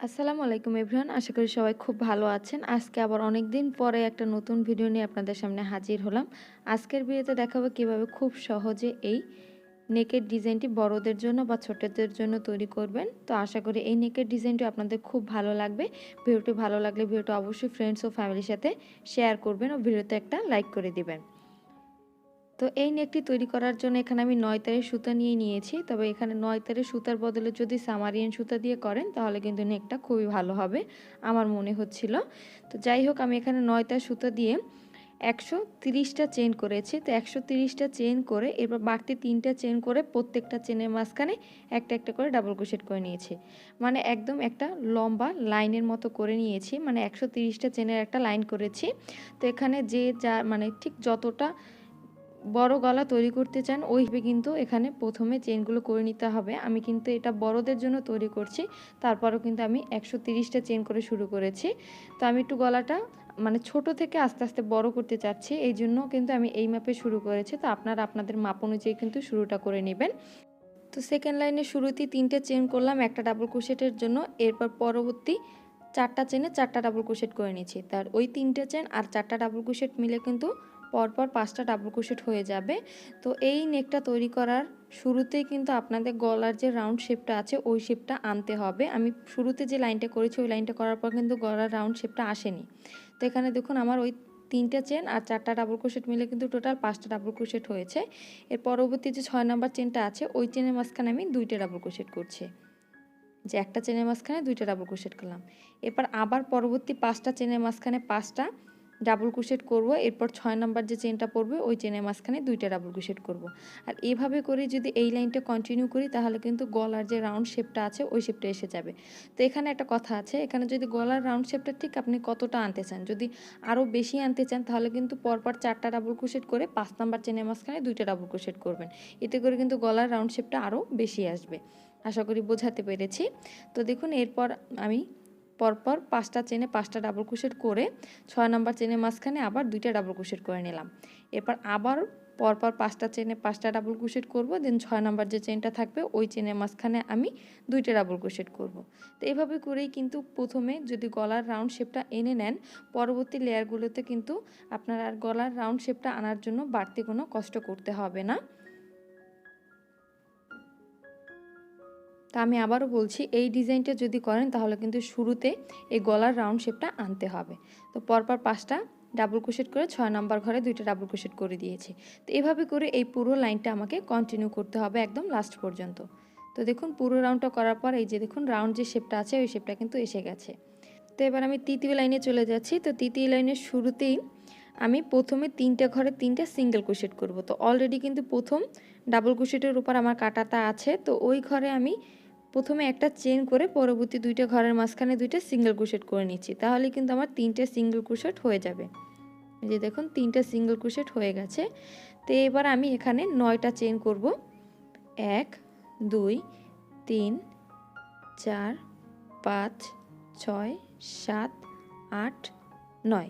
আসসালামু আলাইকুম এভরিওয়ান, আশা করি সবাই খুব ভালো আছেন। আজকে আবার অনেক দিন পরে একটা নতুন ভিডিও নিয়ে আপনাদের সামনে হাজির হলাম। আজকের ভিডিওতে দেখাবো কিভাবে খুব সহজে এই নেকের ডিজাইনটি বড়দের জন্য বা ছোটদের জন্য তৈরি করবেন। তো আশা করি এই নেকের ডিজাইনটি আপনাদের খুব ভালো লাগবে। ভিডিওটি ভালো লাগলে ভিডিওটি অবশ্যই ফ্রেন্ডস ও ফ্যামিলির সাথে শেয়ার করবেন ও ভিডিওতে একটা লাইক করে দিবেন। তো এই নেকটি তৈরি করার জন্য এখানে আমি 9 তারের সুতা নিয়েছি। তবে এখানে 9 তারের সুতার বদলে যদি সামারিয়ান সুতা দিয়ে করেন তাহলে কিন্তু নেকটা খুবই ভালো হবে আমার মনে হচ্ছিল। তো যাই হোক, আমি এখানে 9 তার সুতা দিয়ে 130টা চেইন করেছি। তো 130টা চেইন করে এরপর বাড়তি 3টা চেইন করে প্রত্যেকটা চেনের মাঝখানে একটা একটা করে ডাবল ক্রোশেট করে নিয়েছি। মানে একদম একটা লম্বা লাইনের মতো করে নিয়েছি, মানে 130টা চেনের একটা লাইন করেছি। তো এখানে যে যা মানে ঠিক যতটা বড় গলা তৈরি করতে চান ওইভাবে কিন্তু এখানে প্রথমে চেনগুলো করে নিতে হবে। আমি কিন্তু এটা বড়দের জন্য তৈরি করছি, তারপরেও কিন্তু আমি 130টা চেন করে শুরু করেছি। তো আমি একটু গলাটা মানে ছোট থেকে আস্তে আস্তে বড় করতে চাচ্ছি, এই জন্য কিন্তু আমি এই মাপে শুরু করেছি। তো আপনারা আপনাদের মাপ অনুযায়ী কিন্তু শুরুটা করে নেবেন। তো সেকেন্ড লাইনের শুরুতেই 3টে চেন করলাম একটা ডাবল ক্রোশেটের জন্য। এরপর পরবর্তী 4টা চেনে 4টা ডাবল ক্রোশেট করে নিয়েছি। তার ওই 3টে চেন আর 4টা ডাবল ক্রোশেট মিলে কিন্তু পরপর 5টা ডাবল ক্রোশেট হয়ে যাবে। তো এই নেকটা তৈরি করার শুরুতেই কিন্তু আপনাদের গলার যে রাউন্ড শেপটা আছে ওই শেপটা আনতে হবে। আমি শুরুতে যে লাইনটা করেছি ওই লাইনটা করার পর কিন্তু গলার রাউন্ড শেপটা আসেনি। তো এখানে দেখুন আমার ওই 3টে চেন আর 4টা ডাবল ক্রোশেট মিলে কিন্তু টোটাল 5টা ডাবল ক্রোশেট হয়েছে। এর পরবর্তী যে 6 নাম্বার চেনটা আছে ওই চেনের মাঝখানে আমি 2টে ডাবল ক্রোশেট করছি, যে একটা চেনের মাঝখানে 2টা ডাবল ক্রোশেট করলাম। এরপর আবার পরবর্তী 5টা চেনের মাঝখানে 5টা ডাবল ক্রোশেট করব। এরপর 6 নাম্বার যে চেনটা পড়বে ওই চেনের মাঝখানে 2টা ডাবল ক্রোশেট করব। আর এভাবে করে যদি এই লাইনটা কন্টিনিউ করি তাহলে কিন্তু গলার যে রাউন্ড শেপটা আছে ওই শেপটা এসে যাবে। তো এখানে একটা কথা আছে, এখানে যদি গলার রাউন্ড শেপটা ঠিক আপনি কতটা আনতে চান, যদি আরও বেশি আনতে চান তাহলে কিন্তু পরপর 4টা ডাবল ক্রোশেট করে 5 নাম্বার চেনের মাঝখানে 2টা ডাবল ক্রোশেট করবেন। এতে করে কিন্তু গলার রাউন্ড শেপটা আরও বেশি আসবে। আশা করি বোঝাতে পেরেছি। তো দেখুন এরপর আমি পরপর 5টা চেনে 5টা ডাবল ক্রোশেট করে 6 নাম্বার চেনের মাঝখানে আবার 2টা ডাবল ক্রোশেট করে নিলাম। এরপর আবার পরপর 5টা চেনে 5টা ডাবল ক্রোশেট করব, দেন 6 নাম্বার যে চেনটা থাকবে ওই চেনের মাঝখানে আমি 2টা ডাবল ক্রোশেট করব। তো এইভাবে করেই কিন্তু প্রথমে যদি গলার রাউন্ড শেপটা এনে নেন, পরবর্তী লেয়ারগুলোতে কিন্তু আপনার আর গলার রাউন্ড শেপটা আনার জন্য বাড়তি কোনো কষ্ট করতে হবে না। তা আমি আবারও বলছি, এই ডিজাইনটা যদি করেন তাহলে কিন্তু শুরুতে এই গলার রাউন্ড শেপটা আনতে হবে। তো পরপর 5টা ডাবল ক্রোশেট করে 6 নাম্বার ঘরে 2টা ডাবল ক্রোশেট করে দিয়েছি। তো এভাবে করে এই পুরো লাইনটা আমাকে কন্টিনিউ করতে হবে একদম লাস্ট পর্যন্ত। তো দেখুন পুরো রাউন্ডটা করার পর এই যে দেখুন রাউন্ড যে শেপটা আছে ওই শেপটা কিন্তু এসে গেছে। তো এবার আমি তৃতীয় লাইনে চলে যাচ্ছি। তো তৃতীয় লাইনের শুরুতেই আমি প্রথমে 3টে ঘরে 3টা সিঙ্গেল ক্রোশেট করব। তো অলরেডি কিন্তু প্রথম ডাবল ক্রোশেটের উপর আমার কাটাটা আছে, তো ওই ঘরে আমি প্রথমে একটা চেন করে পরবর্তী 2টা ঘরের মাঝখানে 2টা সিঙ্গেল ক্রোশেট করে নিচ্ছি, তাহলে কিন্তু আমার 3টে সিঙ্গেল ক্রোশেট হয়ে যাবে। এই যে দেখুন 3টা সিঙ্গেল ক্রোশেট হয়ে গেছে। তো এবার আমি এখানে 9টা চেন করব। 1 2 3 4 5 6 7 8 9,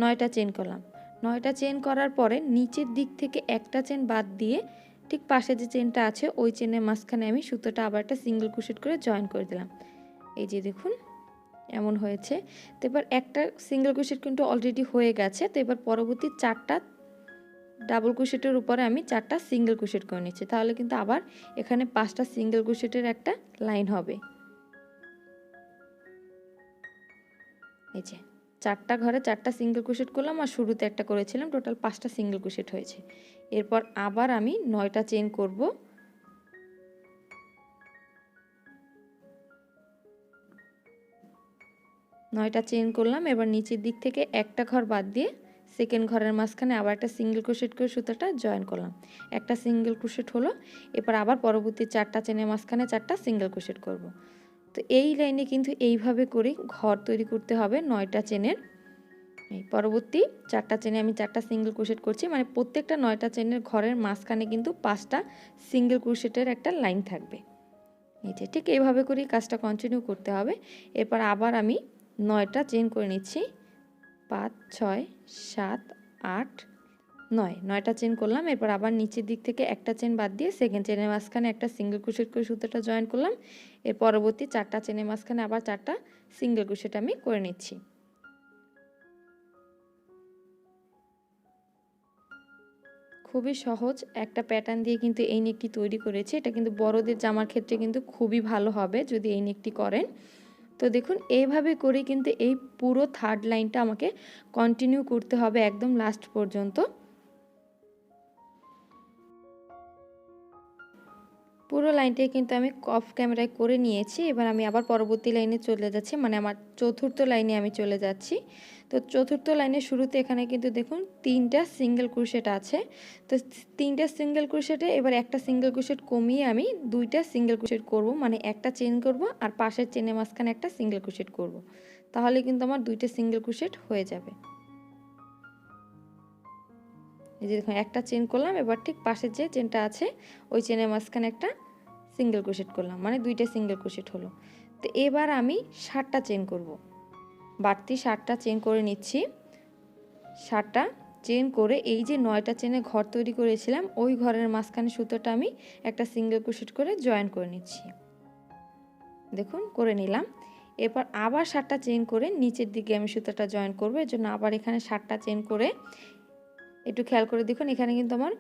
9টা চেন করলাম। 9টা চেন করার পরে নিচের দিক থেকে একটা চেন বাদ দিয়ে ঠিক পাশে যে চেনটা আছে ওই চেনের মাঝখানে আমি সুতোটা আবার একটা সিঙ্গেল ক্রোশেট করে জয়েন করে দিলাম। এই যে দেখুন এমন হয়েছে। তো এবার একটা সিঙ্গেল ক্রোশেট কিন্তু অলরেডি হয়ে গেছে। তো এবার পরবর্তী 4টা ডাবল ক্রোশেটের উপরে আমি 4টা সিঙ্গেল ক্রোশেট করে নিচ্ছি, তাহলে কিন্তু আবার এখানে 5টা সিঙ্গেল ক্রোশেটের একটা লাইন হবে। এই যে 4টা ঘরে 4টা সিঙ্গেল ক্রোশেট করলাম আর শুরুতে একটা করেছিলাম, টোটাল 5টা সিঙ্গেল ক্রোশেট হয়েছে। এরপর আবার আমি 9টা চেন করব। 9টা চেন করলাম। এবার নিচের দিক থেকে একটা ঘর বাদ দিয়ে সেকেন্ড ঘরের মাঝখানে আবার একটা সিঙ্গেল ক্রোশেট করে সুতোটা জয়েন করলাম। একটা সিঙ্গেল ক্রোশেট হলো। এরপর আবার পরবর্তী 4টা চেনের মাঝখানে 4টা সিঙ্গেল ক্রোশেট করব। তো এই লাইনে কিন্তু এইভাবে করে ঘর তৈরি করতে হবে 9টা চেনের। এই পরবর্তী 4টা চেনে আমি 4টা সিঙ্গেল ক্রোশেট করছি, মানে প্রত্যেকটা 9টা চেনের ঘরের মাঝখানে কিন্তু 5টা সিঙ্গেল ক্রোশেটের একটা লাইন থাকবে। এই যে ঠিক এইভাবে করেই কাজটা কন্টিনিউ করতে হবে। এরপর আবার আমি 9টা চেন করে নিচ্ছি। 5 6 7 8 নয়টা চেন করলাম। এরপর আবার নিচের দিক থেকে একটা চেন বাদ দিয়ে সেকেন্ড চেনের মাঝখানে একটা সিঙ্গেল ক্রোশেট করে সুতোটা জয়েন করলাম। এর পরবর্তী 4টা চেনের মাঝখানে আবার 4টা সিঙ্গেল ক্রোশেট আমি করে নিচ্ছি। খুবই সহজ একটা প্যাটার্ন দিয়ে কিন্তু এই নেকটি তৈরি করেছি। এটা কিন্তু বড়দের জামার ক্ষেত্রে কিন্তু খুবই ভালো হবে যদি এই নেকটি করেন। তো দেখুন এইভাবে করে কিন্তু এই পুরো থার্ড লাইনটা আমাকে কন্টিনিউ করতে হবে একদম লাস্ট পর্যন্ত। পুরো লাইনটাই কিন্তু আমি অফ ক্যামেরায় করে নিয়েছি। এবার আমি আবার পরবর্তী লাইনে চলে যাচ্ছি, মানে আমার চতুর্থ লাইনে আমি চলে যাচ্ছি। তো চতুর্থ লাইনের শুরুতে এখানে কিন্তু দেখুন 3টা সিঙ্গেল ক্রোশেট আছে। তো 3টা সিঙ্গেল ক্রোশেটে এবার একটা সিঙ্গেল ক্রোশেট কমিয়ে আমি 2টা সিঙ্গেল ক্রোশেট করব, মানে একটা চেন করব আর পাশের চেনের মাঝখানে একটা সিঙ্গেল ক্রোশেট করব। তাহলে কিন্তু আমার 2টা সিঙ্গেল ক্রোশেট হয়ে যাবে। এই যে দেখুন একটা চেন করলাম, এবার ঠিক পাশের যে চেনটা আছে ওই চেনের মাঝখানে একটা সিঙ্গেল ক্রোশেট করলাম, মানে 2টা সিঙ্গেল ক্রোশেট হলো। তো এবার আমি 7টা চেন করব, বাড়তি 7টা চেন করে নিচ্ছি। 7টা চেন করে এই যে 9টা চেনে ঘর তৈরি করেছিলাম ওই ঘরের মাঝখানে সুতোটা আমি একটা সিঙ্গেল ক্রোশেট করে জয়েন করে নিচ্ছি। দেখুন করে নিলাম। এরপর আবার 7টা চেন করে নিচের দিকে আমি সুতোটা জয়েন করব। এর জন্য আবার এখানে 7টা চেন করে, একটু খেয়াল করে দেখুন এখানে কিন্তু আমার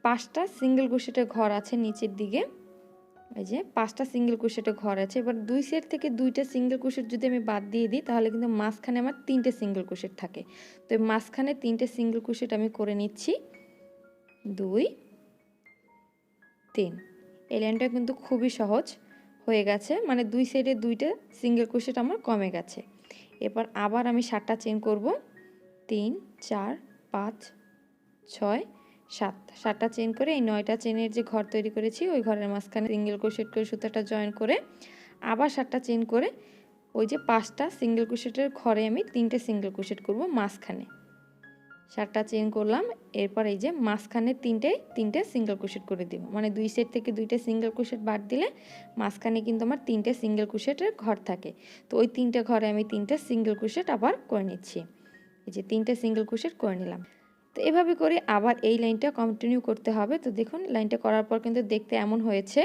5টা সিঙ্গেল ক্রোশেটের ঘর আছে নিচের দিকে। এই যে 5টা সিঙ্গেল ক্রোশেটের ঘর আছে। এবার দুই সাইড থেকে 2টা সিঙ্গেল ক্রোশেট যদি আমি বাদ দিয়ে দিই তাহলে কিন্তু মাঝখানে আমার 3টে সিঙ্গেল ক্রোশেট থাকে। তো মাঝখানে 3টে সিঙ্গেল ক্রোশেট আমি করে নিচ্ছি, 2 3। এই লাইনটা কিন্তু খুবই সহজ হয়ে গেছে, মানে দুই সাইডে 2টা সিঙ্গেল ক্রোশেট আমার কমে গেছে। এবার আবার আমি 7টা চেন করব, 3 4 5 6 7। 7টা চেন করে এই 9টা চেনের যে ঘর তৈরি করেছি ওই ঘরের মাঝখানে সিঙ্গেল ক্রোশেট করে সুতাটা জয়েন করে আবার 7টা চেন করে ওই যে 5টা সিঙ্গেল ক্রোশেটের ঘরে আমি 3টে সিঙ্গেল ক্রোশেট করব মাঝখানে। 7টা চেন করলাম, এরপর এই যে মাঝখানে 3টে সিঙ্গেল ক্রোশেট করে দিব, মানে দুই সেট থেকে 2টা সিঙ্গেল ক্রোশেট বাদ দিলে মাঝখানে কিন্তু আমার 3টে সিঙ্গেল ক্রোশেটের ঘর থাকে। তো ওই 3টে ঘরে আমি 3টে সিঙ্গেল ক্রোশেট আবার করে নিচ্ছি। এই যে 3টে সিঙ্গেল ক্রোশেট করে নিলাম। তো এভাবে করে আবার এই লাইনটা কন্টিনিউ করতে হবে। তো দেখুন লাইনটা করার পর কিন্তু দেখতে এমন হয়েছে।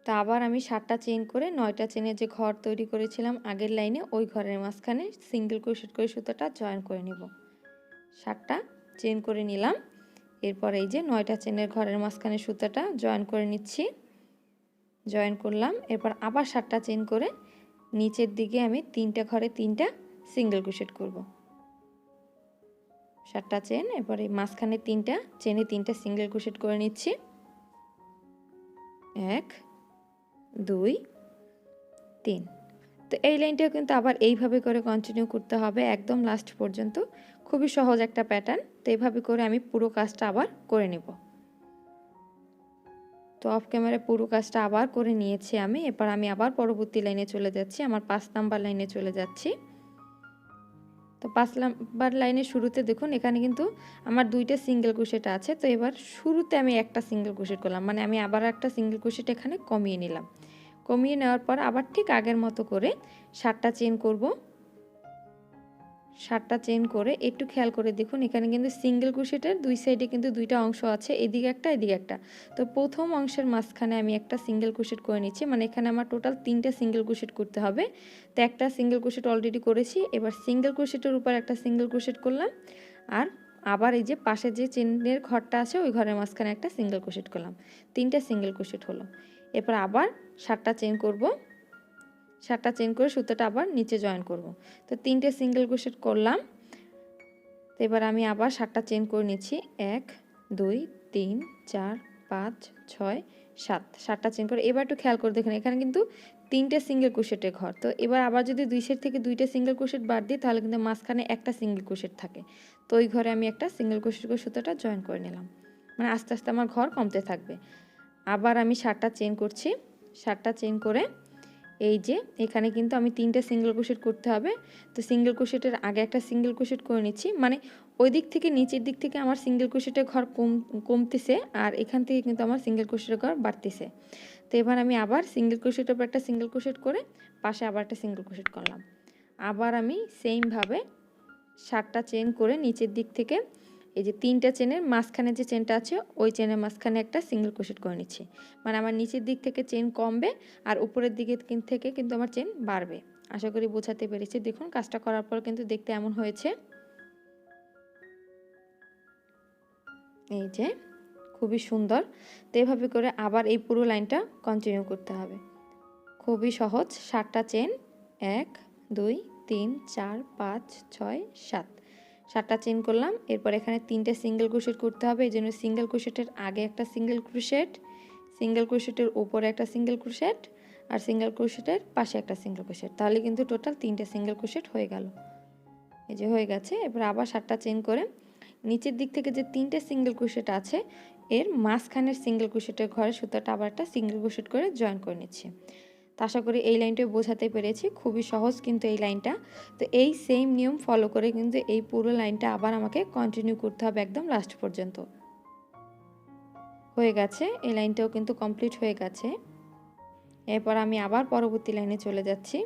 তো আবার আমি 7টা চেন করে 9টা চেনের যে ঘর তৈরি করেছিলাম আগের লাইনে ওই ঘরের মাঝখানে সিঙ্গেল ক্রোশেট করে সুতোটা জয়েন করে নিব। 7টা চেন করে নিলাম। এরপর এই যে 9টা চেনের ঘরের মাঝখানে সুতোটা জয়েন করে নিচ্ছি, জয়েন করলাম। এরপর আবার 7টা চেন করে নিচের দিকে আমি 3টা ঘরে 3টা সিঙ্গেল ক্রোশেট করব। 7টা চেন, এরপরে মাঝখানে 3টা চেনে 3টা সিঙ্গেল ক্রোশেট করে নিচ্ছি, 1 2 3। তো এই লাইনটাও কিন্তু আবার এইভাবে করে কন্টিনিউ করতে হবে একদম লাস্ট পর্যন্ত। খুবই সহজ একটা প্যাটার্ন। তো এইভাবে করে আমি পুরো কাজটা আবার করে নেব। তো অফ ক্যামেরায় পুরো কাজটা আবার করে নিয়েছি আমি। এরপর আমি আবার পরবর্তী লাইনে চলে যাচ্ছি, আমার 5 নাম্বার লাইনে চলে যাচ্ছি। তো 5 নাম্বার লাইনের শুরুতে দেখুন এখানে কিন্তু আমার 2টা সিঙ্গেল ক্রোশেট আছে। তো এবার শুরুতে আমি একটা সিঙ্গেল ক্রোশেট করলাম, মানে আমি আবার একটা সিঙ্গেল ক্রোশেট এখানে কমিয়ে নিলাম। কমিয়ে নেওয়ার পর আবার ঠিক আগের মতো করে 7টা চেন করব। 7টা চেন করে একটু খেয়াল করে দেখুন এখানে কিন্তু সিঙ্গেল ক্রোশেটের দুই সাইডে কিন্তু 2টা অংশ আছে, এদিকে একটা এদিকে একটা। তো প্রথম অংশের মাঝখানে আমি একটা সিঙ্গেল ক্রোশেট করে নিচ্ছি, মানে এখানে আমার টোটাল 3টে সিঙ্গেল ক্রোশেট করতে হবে। তো একটা সিঙ্গেল ক্রোশেট অলরেডি করেছি, এবার সিঙ্গেল ক্রোশেটের উপর একটা সিঙ্গেল ক্রোশেট করলাম আর আবার এই যে পাশে যে চেনের ঘরটা আছে ওই ঘরের মাঝখানে একটা সিঙ্গেল ক্রোশেট করলাম, 3টে সিঙ্গেল ক্রোশেট হলো। এরপর আবার 7টা চেন করব, 7টা চেন করে সুতোটা আবার নিচে জয়েন করব। তো 3টে সিঙ্গেল ক্রোশেট করলাম। তো এবার আমি আবার 7টা চেন করে নিচ্ছি, 1 2 3 4 5 6 7। 7টা চেন করে এবার একটু খেয়াল করে দেখুন এখানে কিন্তু 3টে সিঙ্গেল ক্রোশেটের ঘর। তো এবার আবার যদি দুই সাইড থেকে 2টা সিঙ্গেল ক্রোশেট বাদ দিই তাহলে কিন্তু মাঝখানে একটা সিঙ্গেল ক্রোশেট থাকে। তো ওই ঘরে আমি একটা সিঙ্গেল ক্রোশেট করে সুতোটা জয়েন করে নিলাম, মানে আস্তে আস্তে আমার ঘর কমতে থাকবে। আবার আমি 7টা চেন করছি, 7টা চেন করে এই যে এখানে কিন্তু আমি 3টে সিঙ্গেল ক্রোশেট করতে হবে। তো সিঙ্গেল ক্রোশেটের আগে একটা সিঙ্গেল ক্রোশেট করে নিচ্ছি, মানে ওই দিক থেকে নিচের দিক থেকে আমার সিঙ্গেল ক্রোশেটের ঘর কমতেছে আর এখান থেকে কিন্তু আমার সিঙ্গেল ক্রোশেটের ঘর বাড়তেছে। তো এবার আমি আবার সিঙ্গেল ক্রোশেটের উপর একটা সিঙ্গেল ক্রোশেট করে পাশে আবার একটা সিঙ্গেল ক্রোশেট করলাম। আবার আমি সেমভাবে 7টা চেন করে নিচের দিক থেকে এই যে 3টা চেনের মাঝখানে যে চেনটা আছে ওই চেনের মাঝখানে একটা সিঙ্গেল ক্রোশেট করে নিচ্ছি। মানে আমার নিচের দিক থেকে চেন কমবে আর উপরের দিকে থেকে কিন্তু আমার চেন বাড়বে। আশা করি বোঝাতে পেরেছি। দেখুন কাজটা করার পর কিন্তু দেখতে এমন হয়েছে। এই যে খুবই সুন্দর। তো এভাবে করে আবার এই পুরো লাইনটা কন্টিনিউ করতে হবে। খুবই সহজ। 7টা চেন 1 2 3 4 5 6 7 7টা চেন করলাম। এরপর এখানে 3টে সিঙ্গেল ক্রোশেট করতে হবে। এই জন্য সিঙ্গেল ক্রোশেটের আগে একটা সিঙ্গেল ক্রোশেট, সিঙ্গেল ক্রোশেটের উপরে একটা সিঙ্গেল ক্রোশেট আর সিঙ্গেল ক্রোশেটের পাশে একটা সিঙ্গেল ক্রোশেট। তাহলে কিন্তু টোটাল 3টে সিঙ্গেল ক্রোশেট হয়ে গেল। এই যে হয়ে গেছে। এবার আবার 7টা চেন করে নিচের দিক থেকে যে 3টে সিঙ্গেল ক্রোশেট আছে এর মাঝখানের সিঙ্গেল ক্রোশেটের ঘরে সুতাটা আবার একটা সিঙ্গেল ক্রোশেট করে জয়েন করে নিচ্ছি। তো আশা করি এই লাইনটা বোঝাতে পেরেছি। খুবই সহজ কিন্তু এই লাইনটা। তো এই সেম নিয়ম ফলো করে কিন্তু এই পুরো লাইনটা আবার আমাকে কন্টিনিউ করতে হবে একদম লাস্ট পর্যন্ত। হয়ে গেছে, এই লাইনটাও কিন্তু কমপ্লিট হয়ে গেছে। এরপর আমি আবার পরবর্তী লাইনে চলে যাচ্ছি।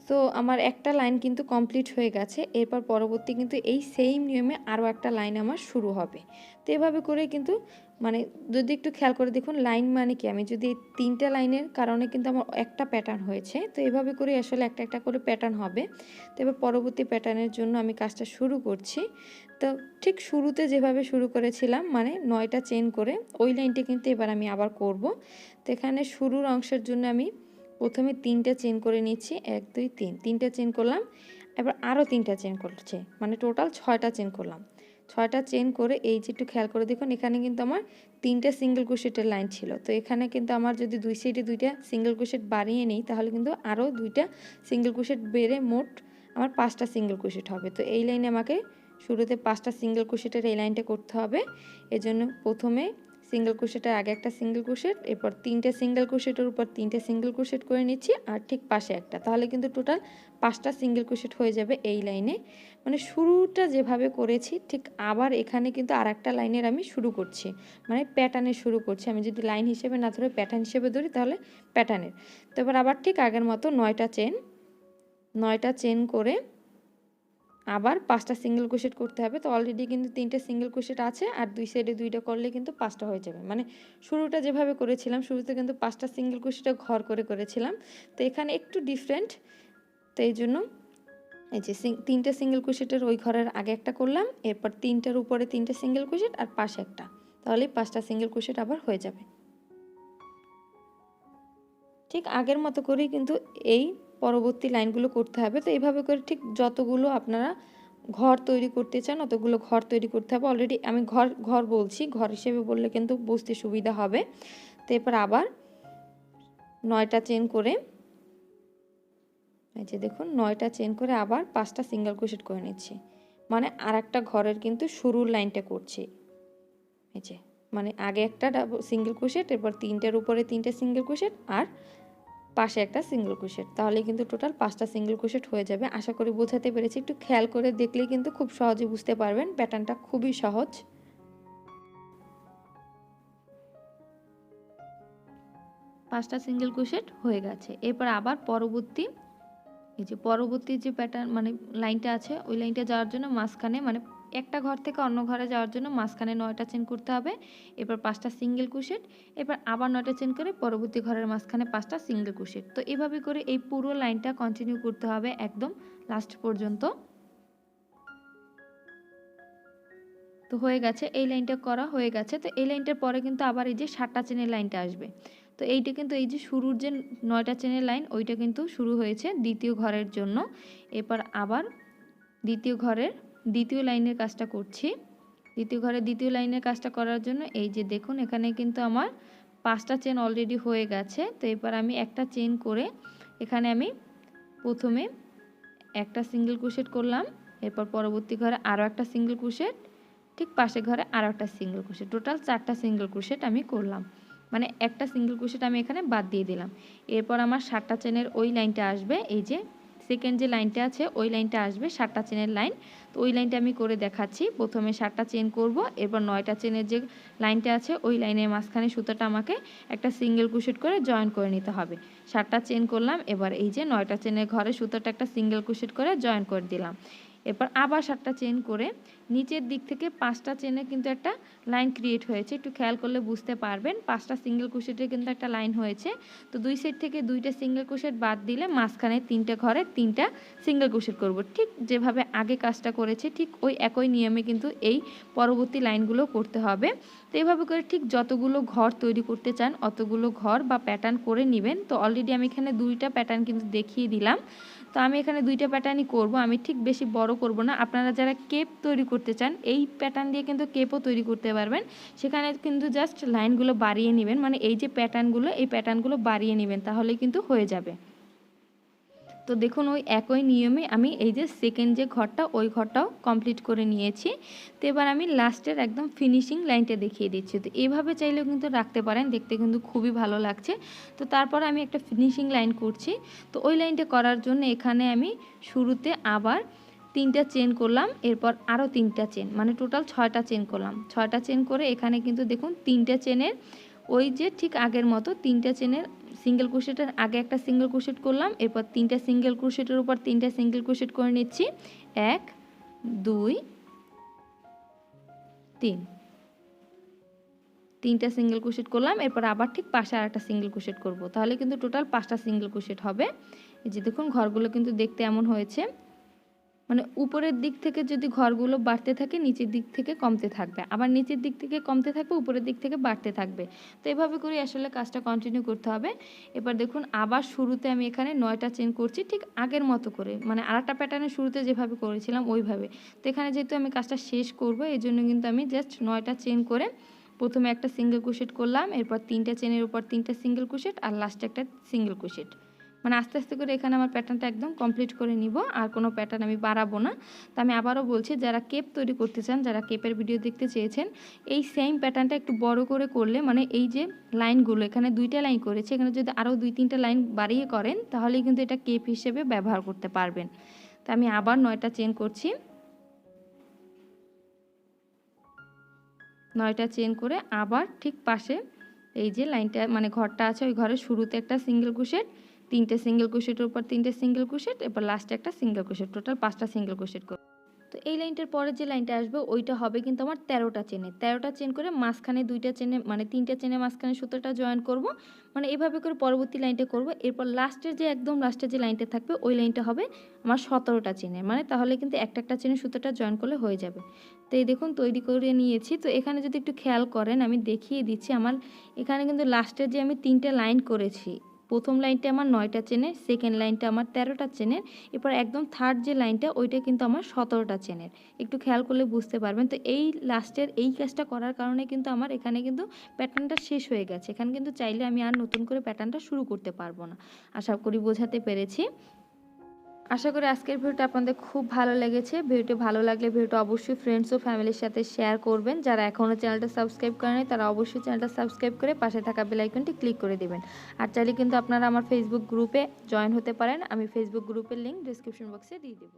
তো আমার একটা লাইন কিন্তু কমপ্লিট হয়ে গেছে। এরপর পরবর্তী কিন্তু এই সেম নিয়মে আরও একটা লাইন আমার শুরু হবে। তো এভাবে করে কিন্তু মানে যদি একটু খেয়াল করে দেখুন লাইন মানে কি, আমি যদি এই 3টা লাইনের কারণে কিন্তু আমার একটা প্যাটার্ন হয়েছে। তো এভাবে করে আসলে একটা একটা করে প্যাটার্ন হবে। তো এবার পরবর্তী প্যাটার্নের জন্য আমি কাজটা শুরু করছি। তো ঠিক শুরুতে যেভাবে শুরু করেছিলাম মানে 9টা চেন করে ওই লাইনটি কিন্তু এবার আমি আবার করব। তো এখানে শুরুর অংশের জন্য আমি প্রথমে 3টে চেন করে নিচ্ছি। 1 2 3 3টে চেন করলাম। এবার আরও 3টা চেন করছে, মানে টোটাল 6টা চেন করলাম। 6টা চেন করে এই যে একটু খেয়াল করে দেখুন এখানে কিন্তু আমার 3টে সিঙ্গেল ক্রোশেটের লাইন ছিল। তো এখানে কিন্তু আমার যদি দুই সাইডে 2টা সিঙ্গেল ক্রোশেট বাড়িয়ে নিই তাহলে কিন্তু আরও 2টা সিঙ্গেল ক্রোশেট বেড়ে মোট আমার 5টা সিঙ্গেল ক্রোশেট হবে। তো এই লাইনে আমাকে শুরুতে 5টা সিঙ্গেল ক্রোশেটের এই লাইনটা করতে হবে। এজন্য প্রথমে সিঙ্গেল ক্রোশেটের আগে একটা সিঙ্গেল ক্রোশেট, এরপর 3টে সিঙ্গেল ক্রোশেটের উপর 3টে সিঙ্গেল ক্রোশেট করে নিচ্ছি আর ঠিক পাশে একটা, তাহলে কিন্তু টোটাল 5টা সিঙ্গেল ক্রোশেট হয়ে যাবে এই লাইনে। মানে শুরুটা যেভাবে করেছি ঠিক আবার এখানে কিন্তু আর একটা লাইনের আমি শুরু করছি, মানে প্যাটার্নে শুরু করছি। আমি যদি লাইন হিসেবে না ধরে প্যাটার্ন হিসেবে ধরি তাহলে প্যাটার্নের। তো এবার আবার ঠিক আগের মতো 9টা চেন করে আবার 5টা সিঙ্গেল ক্রোশেট করতে হবে। তো অলরেডি কিন্তু 3টে সিঙ্গেল ক্রোশেট আছে আর দুই সাইডে 2টা করলে কিন্তু 5টা হয়ে যাবে। মানে শুরুটা যেভাবে করেছিলাম শুরুতে কিন্তু 5টা সিঙ্গেল ক্রোশেটে ঘর করে করেছিলাম। তো এখানে একটু ডিফারেন্ট। তো এই জন্য এই যে 3টে সিঙ্গেল ক্রোশেটের ওই ঘরের আগে একটা করলাম, এরপর 3টার উপরে 3টে সিঙ্গেল ক্রোশেট আর পাশে একটা, তাহলেই 5টা সিঙ্গেল ক্রোশেট আবার হয়ে যাবে। ঠিক আগের মতো করেই কিন্তু এই পরবর্তী লাইনগুলো করতে হবে। তো এইভাবে করে ঠিক যতগুলো আপনারা ঘর তৈরি করতে চান অতগুলো ঘর তৈরি করতে হবে। অলরেডি আমি ঘর বলছি, ঘর হিসেবে বললে কিন্তু বুঝতে সুবিধা হবে। তো এরপর আবার 9টা চেন করে এই যে দেখুন 9টা চেন করে আবার 5টা সিঙ্গেল ক্রোশেট করে নিচ্ছি, মানে আর একটা ঘরের কিন্তু শুরুর লাইনটা করছি। এই যে মানে আগে একটা সিঙ্গেল ক্রোশেট, এরপর 3টার উপরে 3টে সিঙ্গেল ক্রোশেট আর পাশে একটা সিঙ্গেল ক্রোশেট, তাহলে কিন্তু টোটাল 5টা সিঙ্গেল ক্রোশেট হয়ে যাবে। আশা করি বোঝাতে পেরেছি। একটু খেয়াল করে দেখলেই কিন্তু খুব সহজে বুঝতে পারবেন। প্যাটার্নটা খুবই সহজ। 5টা সিঙ্গেল ক্রোশেট হয়ে গেছে। এরপর আবার পরবর্তী যে প্যাটার্ন মানে লাইনটা আছে ওই লাইনটা যাওয়ার জন্য মাঝখানে মানে একটা ঘর থেকে অন্য ঘরে যাওয়ার জন্য মাঝখানে 9টা চেন করতে হবে। এরপর 5টা সিঙ্গেল ক্রোশেট, এরপর আবার 9টা চেন করে পরবর্তী ঘরের মাঝখানে 5টা সিঙ্গেল ক্রোশেট। তো এভাবে করে এই পুরো লাইনটা কন্টিনিউ করতে হবে একদম লাস্ট পর্যন্ত। তো হয়ে গেছে, এই লাইনটা করা হয়ে গেছে। তো এই লাইনটার পরে কিন্তু আবার এই যে 7টা চেনের লাইনটা আসবে। তো এইটা কিন্তু এই যে শুরুর যে 9টা চেনের লাইন ওইটা কিন্তু শুরু হয়েছে দ্বিতীয় ঘরের জন্য। এরপর আবার দ্বিতীয় ঘরের দ্বিতীয় লাইনের কাজটা করছি। দ্বিতীয় ঘরের দ্বিতীয় লাইনের কাজটা করার জন্য এই যে দেখুন এখানে কিন্তু আমার 5টা চেন অলরেডি হয়ে গেছে। তো এরপর আমি একটা চেন করে এখানে আমি প্রথমে একটা সিঙ্গেল ক্রোশেট করলাম, এরপর পরবর্তী ঘরে আরও একটা সিঙ্গেল ক্রোশেট, ঠিক পাশের ঘরে আরও একটা সিঙ্গেল ক্রোশেট, টোটাল 4টা সিঙ্গেল ক্রোশেট আমি করলাম। মানে একটা সিঙ্গেল ক্রোশেট আমি এখানে বাদ দিয়ে দিলাম। এরপর আমার 7টা চেনের ওই লাইনটা আসবে, এই যে সেকেন্ড যে লাইনটা আছে ওই লাইনটা আসবে 7টা চেনের লাইন। তো ওই লাইনটা আমি করে দেখাচ্ছি। প্রথমে 7টা চেন করব, এরপর 9টা চেনের যে লাইনটা আছে ওই লাইনের মাঝখানে সুতোটা আমাকে একটা সিঙ্গেল ক্রোশেট করে জয়েন করে নিতে হবে। 7টা চেন করলাম, এবার এই যে 9টা চেনের ঘরে সুতোটা একটা সিঙ্গেল ক্রোশেট করে জয়েন করে দিলাম। এরপর আবার 7টা চেন করে নিচের দিক থেকে 5টা চেনে কিন্তু একটা লাইন ক্রিয়েট হয়েছে, একটু খেয়াল করলে বুঝতে পারবেন। 5টা সিঙ্গেল ক্রোশেটের কিন্তু একটা লাইন হয়েছে। তো দুই সাইড থেকে 2টা সিঙ্গেল ক্রোশেট বাদ দিলে মাঝখানে 3টে ঘরে 3টা সিঙ্গেল ক্রোশেট করব। ঠিক যেভাবে আগে কাজটা করেছে ঠিক ওই একই নিয়মে কিন্তু এই পরবর্তী লাইনগুলো করতে হবে। তো এইভাবে করে ঠিক যতগুলো ঘর তৈরি করতে চান অতগুলো ঘর বা প্যাটার্ন করে নেবেন। তো অলরেডি আমি এখানে 2টা প্যাটার্ন কিন্তু দেখিয়ে দিলাম। তো আমি এখানে 2টা প্যাটার্নই করব, আমি ঠিক বেশি বড় করব না। আপনারা যারা কেপ তৈরি করতে চান এই প্যাটার্ন দিয়ে কিন্তু কেপও তৈরি করতে পারবেন। সেখানে কিন্তু জাস্ট লাইনগুলো বাড়িয়ে নেবেন, মানে এই যে প্যাটার্নগুলো এই প্যাটার্নগুলো বাড়িয়ে নেবেন, তাহলে কিন্তু হয়ে যাবে। তো দেখুন ওই একই নিয়মে আমি এই যে সেকেন্ড যে ঘরটা ওই ঘরটাও কমপ্লিট করে নিয়েছি। তো এবার আমি লাস্টের একদম ফিনিশিং লাইনটা দেখিয়ে দিচ্ছি। তো এইভাবে চাইলেও কিন্তু রাখতে পারেন, দেখতে কিন্তু খুবই ভালো লাগছে। তো তারপর আমি একটা ফিনিশিং লাইন করছি। তো ওই লাইনটা করার জন্য এখানে আমি শুরুতে আবার 3টা চেন করলাম, এরপর আরও 3টা চেন, মানে টোটাল 6টা চেন করলাম। 6টা চেন করে এখানে কিন্তু দেখুন 3টা চেনের ওই যে ঠিক আগের মতো 3টা চেনের সিঙ্গেল ক্রোশেটের আগে একটা সিঙ্গেল ক্রোশেট করলাম, এরপর 3টা সিঙ্গেল ক্রোশেটের উপর 3টা সিঙ্গেল ক্রোশেট করে নিচ্ছি। 1 2 3, 3টা সিঙ্গেল ক্রোশেট করলাম, এরপর আবার ঠিক পাশে আর একটা সিঙ্গেল ক্রোশেট করব, তাহলে কিন্তু টোটাল 5টা সিঙ্গেল ক্রোশেট হবে। এই যে দেখুন ঘরগুলো কিন্তু দেখতে এমন হয়েছে, মানে উপরের দিক থেকে যদি ঘরগুলো বাড়তে থাকে নিচের দিক থেকে কমতে থাকবে, আবার নিচের দিক থেকে কমতে থাকবে উপরের দিক থেকে বাড়তে থাকবে। তো এভাবে করে আসলে কাজটা কন্টিনিউ করতে হবে। এবার দেখুন আবার শুরুতে আমি এখানে 9টা চেন করছি ঠিক আগের মতো করে, মানে আরেকটা প্যাটার্নের শুরুতে যেভাবে করেছিলাম ওইভাবে। তো এখানে যেহেতু আমি কাজটা শেষ করব এই জন্য কিন্তু আমি জাস্ট 9টা চেন করে প্রথমে একটা সিঙ্গেল ক্রোশেট করলাম, এরপর 3টা চেনের উপর 3টা সিঙ্গেল ক্রোশেট আর লাস্টে একটা সিঙ্গেল ক্রোশেট, মানে আস্তে আস্তে করে এখানে আমার প্যাটার্নটা একদম কমপ্লিট করে নিব, আর কোনো প্যাটার্ন আমি বাড়াবো না। তো আমি আবারও বলছি যারা কেপ তৈরি করতে চান, যারা কেপের ভিডিও দেখতে চেয়েছেন, এই সেম প্যাটার্নটা একটু বড় করে করলে, মানে এই যে লাইনগুলো এখানে 2টা লাইন করেছে, এখানে যদি আরও 2-3টা লাইন বাড়িয়ে করেন তাহলেই কিন্তু এটা কেপ হিসেবে ব্যবহার করতে পারবেন। তো আমি আবার 9টা চেন করছি, 9টা চেন করে আবার ঠিক পাশে এই যে লাইনটা মানে ঘরটা আছে ওই ঘরের শুরুতে একটা সিঙ্গেল ক্রোশেট, 3টে সিঙ্গেল ক্রোশেটের উপর 3টে সিঙ্গেল ক্রোশেট, এরপর লাস্টে একটা সিঙ্গেল ক্রোশেট, টোটাল 5টা সিঙ্গেল ক্রোশেট করব। তো এই লাইনটার পরে যে লাইনটা আসবে ওইটা হবে কিন্তু আমার 13টা চেনে, 13টা চেন করে মাঝখানে 2টা চেনে মানে 3টা চেনে মাঝখানে সুতোটা জয়েন করব, মানে এভাবে করে পরবর্তী লাইনটা করব। এরপর লাস্টের যে একদম লাস্টের যে লাইনটা থাকবে ওই লাইনটা হবে আমার 17টা চেনে, মানে তাহলে কিন্তু একটা একটা চেনে সুতোটা জয়েন করলে হয়ে যাবে। তো এই দেখুন তৈরি করে নিয়েছি। তো এখানে যদি একটু খেয়াল করেন আমি দেখিয়ে দিচ্ছি, আমার এখানে কিন্তু লাস্টের যে আমি 3টে লাইন করেছি, প্রথম লাইনটা আমার 9টা চেনের, সেকেন্ড লাইনটা আমার 13টা চেনের, এরপর একদম থার্ড যে লাইনটা ওইটা কিন্তু আমার 17টা চেনের, একটু খেয়াল করলে বুঝতে পারবেন। তো এই লাস্টের এই কাজটা করার কারণে কিন্তু আমার এখানে কিন্তু প্যাটার্নটা শেষ হয়ে গেছে, এখানে কিন্তু চাইলে আমি আর নতুন করে প্যাটার্নটা শুরু করতে পারবো না। আশা করি বোঝাতে পেরেছি। আশা করি আজকের ভিডিওটা আপনাদের খুব ভালো লেগেছে। ভিডিওটি ভালো লাগলে ভিডিওটা অবশ্যই ফ্রেন্ডস ও ফ্যামিলির সাথে শেয়ার করবেন। যারা এখনও চ্যানেলটা সাবস্ক্রাইব করেনি তারা অবশ্যই চ্যানেলটা সাবস্ক্রাইব করে পাশে থাকা বেল আইকনটি ক্লিক করে দেবেন। আর চাইলে কিন্তু আপনারা আমার ফেসবুক গ্রুপে জয়েন হতে পারেন, আমি ফেসবুক গ্রুপের লিঙ্ক ডিসক্রিপশন বক্সে দিয়ে দেবো।